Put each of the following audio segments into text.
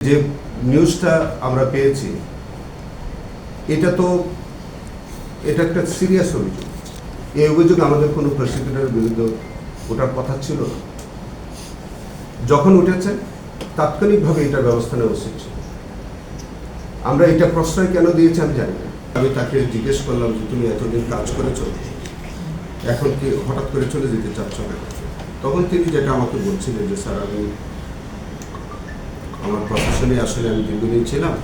যে নিউজটা আমরা পেয়েছি এটা একটা সিরিয়াস অভিযোগ। এই অভিযোগ আমাদের কোনো প্রসিকিউটরের বিরুদ্ধে ওঠার কথা ছিল না। যখন উঠেছে তাৎক্ষণিকভাবে এটার ব্যবস্থা নেওয়া উচিত ছিল। আমরা এটা প্রশ্রয় কেন দিয়েছি আমি জানি না। আমি তাকে জিজ্ঞেস করলাম যে তুমি এতদিন কাজ করেছো, এখন কি হঠাৎ করে চলে যেতে চাচ্ছ না? তখন তিনি যেটা আমাকে বলছিলেন যে স্যার আমি আমার প্রফেশনে আসলে আমি দীর্ঘদিন ছিলাম,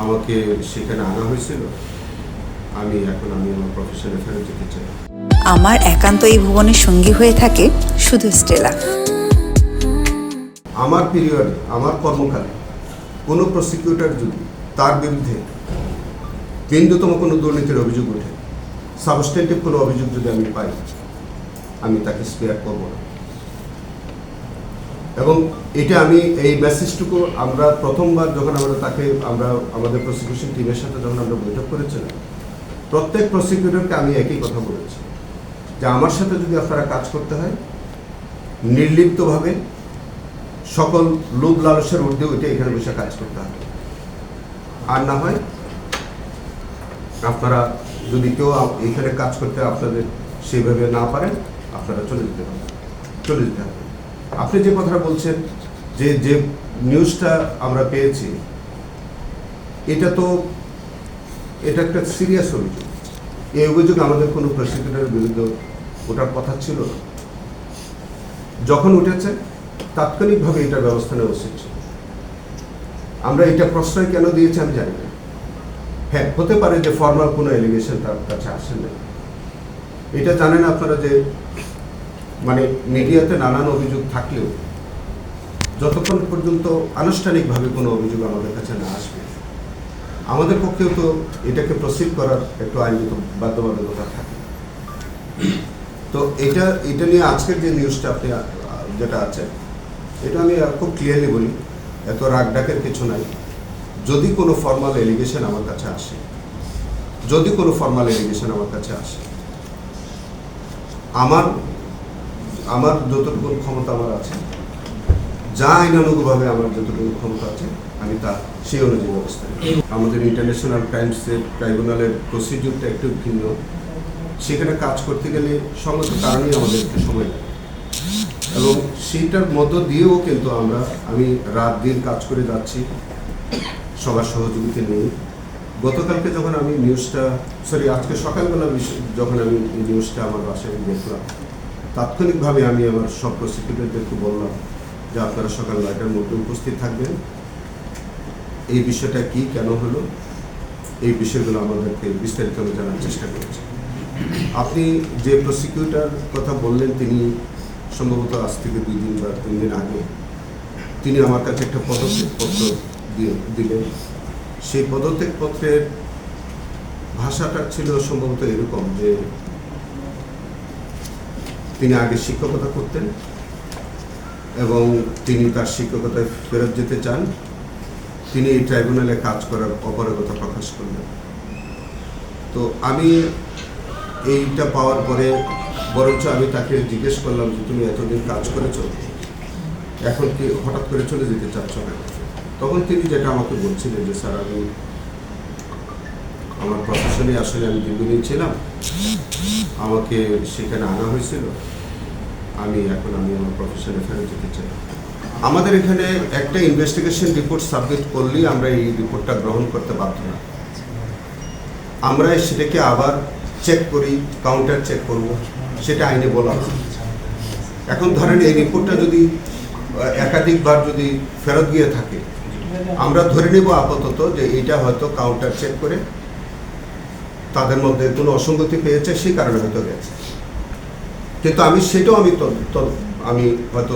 আমাকে সেখানে আনা হয়েছিল, আমি আমার প্রফেশনে ফেরত যেতে চাই। আমার একান্ত এই ভুবনের সঙ্গী হয়ে থাকে শুধু স্টেলা। আমার পিরিয়ডে আমার কর্মকালে কোনো প্রসিকিউটর যদি তার বিরুদ্ধে বিন্দুতম কোনো দুর্নীতির অভিযোগ ওঠে, সাবস্টেন্টিভ কোনো অভিযোগ যদি আমি পাই, আমি তাকে স্পেয়ার করব না। এবং এটা আমি এই মেসেজটুকু আমরা প্রথমবার যখন আমরা আমাদের প্রসিকিউশন টিমের সাথে যখন আমরা বৈঠক করেছিলাম, প্রত্যেক প্রসিকিউটরকে আমি একই কথা বলেছি যে আমার সাথে যদি আপনারা কাজ করতে হয় নির্লিপ্তভাবে সকল লোভ লালসের ঊর্ধ্বে উঠে এখানে বসে কাজ করতে হবে, আর না হয় আপনারা যদি কেউ এখানে কাজ করতে আপনাদের সেইভাবে না পারেন আপনারা চলে যেতে হবে। আপনি যে কথা বলছেন যে নিউজটা আমরা পেয়েছি এটা একটা সিরিয়াস অভিযোগ। এই অভিযোগ আমাদের কোনো প্রসিকিউটরের বিরুদ্ধে ওঠার কথা ছিল না। যখন উঠেছে তাৎক্ষণিকভাবে এটার ব্যবস্থা নেওয়া উচিত ছিল। আমরা এটা প্রশ্রয় কেন দিয়েছি আমি জানি না। হ্যাঁ, হতে পারে যে ফর্মাল কোনো এলিগেশন তার কাছে আসেন না। এটা জানেন আপনারা যে মানে মিডিয়াতে নানান অভিযোগ থাকলেও যতক্ষণ পর্যন্ত আনুষ্ঠানিকভাবে কোনো অভিযোগ আমাদের কাছে না আসবে, আমাদের পক্ষেও তো এটাকে প্রসিড করার একটু আইনগত বাধ্যবাধকতা থাকে। তো এটা নিয়ে আজকের যে নিউজটা আপনি যেটা আছে এটা আমি খুব ক্লিয়ারলি বলি, এত রাগ ডাকের কিছু নাই। যদি কোনো ফর্মাল এলিগেশন আমার কাছে আসে, আমার যতটুকু ক্ষমতা আমার আছে, যা আইনানুগভাবে আমার যতটুকু ক্ষমতা আছে, আমি তা সেই অনুযায়ী ব্যবস্থা নিই। আমাদের ইন্টারন্যাশনাল ট্রাইব্যুনালের প্রসিডিউরটা একটু ভিন্ন। সেখানে কাজ করতে গেলে সমস্ত কারণেই আমাদের একটু সময় লাগে, এবং সেইটার মধ্য দিয়েও কিন্তু আমি রাত দিন কাজ করে যাচ্ছি সবার সহযোগিতা নিয়ে। গতকালকে যখন আমি আজকে সকালবেলা যখন আমি এই নিউজটা আমার বাসায় দেখলাম, তাৎক্ষণিকভাবে আমি আমার সব প্রসিকিউটরদেরকে বললাম যে আপনারা সকাল 9টার মধ্যে উপস্থিত থাকবেন। এই বিষয়টা কি, কেন হলো, এই বিষয়গুলো আমাদেরকে বিস্তারিতভাবে জানার চেষ্টা করেছে। আপনি যে প্রসিকিউটর কথা বললেন, তিনি সম্ভবত আজ থেকে 2 দিন বা 3 দিন আগে তিনি আমার কাছে একটা পদত্যাগপত্র দিলেন। সেই পদত্যাগপত্রের ভাষাটা ছিল সম্ভবত এরকম যে তিনি আগে শিক্ষকতা করতেন এবং তিনি তার শিক্ষকতায় ফেরত যেতে চান। তিনি এই ট্রাইব্যুনালে কাজ করার অপারগতা প্রকাশ করলেন। তো আমি এইটা পাওয়ার পরে বরঞ্চ আমি তাকে জিজ্ঞেস করলাম যে তুমি এতদিন কাজ করেছো, এখন কি হঠাৎ করে চলে যেতে চাচ্ছ না? তখন তিনি যেটা আমাকে বলছিলেন যে স্যার আমি আমার প্রফেশনে আসলে আমি দীর্ঘদিন ছিলাম, আমাকে সেখানে আনা হয়েছিল, আমি আমার প্রফেশনে ফেরত যেতে চাই। আমাদের এখানে একটা ইনভেস্টিগেশন রিপোর্ট সাবমিট করলেই আমরা এই রিপোর্টটা গ্রহণ করতে বাধ্য না। আমরা সেটাকে আবার চেক করি, কাউন্টার চেক করব, সেটা আইনে বলা হয়। এখন ধরেন এই রিপোর্টটা যদি একাধিকবার যদি ফেরত গিয়ে থাকে, আমরা ধরে নেব আপাতত যে এটা হয়তো কাউন্টার চেক করে তাদের মধ্যে কোনো অসঙ্গতি পেয়েছে, সেই কারণে হয়তো গেছে। কিন্তু আমি হয়তো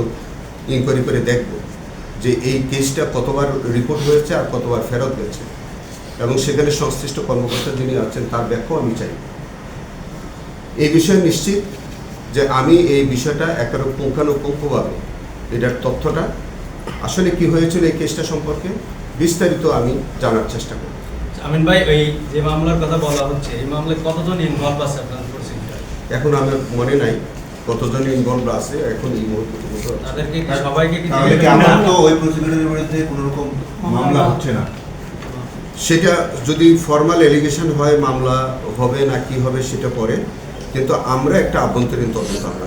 ইনকোয়ারি করে দেখব যে এই কেসটা কতবার রিপোর্ট হয়েছে আর কতবার ফেরত গেছে, এবং সেখানে সংশ্লিষ্ট কর্মকর্তা যিনি আছেন তার ব্যাখ্যাও আমি চাই। এই বিষয়ে নিশ্চিত যে আমি এই বিষয়টা একেবারে পুঙ্খানুপুঙ্খভাবে এটার তথ্যটা আসলে কি হয়েছিল এই কেসটা সম্পর্কে বিস্তারিত আমি জানার চেষ্টা করব। আমিন ভাই, এই যে মামলার কথা বলা হচ্ছে, এই মামলায় কতজন ইনভলভ আছে আপনার প্রসিকিউটর? এখন আমার মনে নাই কতজন ইনভলভ আছে এখন এই মুহূর্তে পর্যন্ত আছে। তাদেরকে কি সবাইকে কি তাহলে কি আমার তো ওই প্রসিকিউটরের বিরুদ্ধে কোনো রকম মামলা হচ্ছে না? সেটা যদি ফর্মাল এলিগেশন হয় মামলা হবে না কি হবে সেটা পরে, কিন্তু আমরা একটা আভ্যন্তরীণ তদন্ত আমরা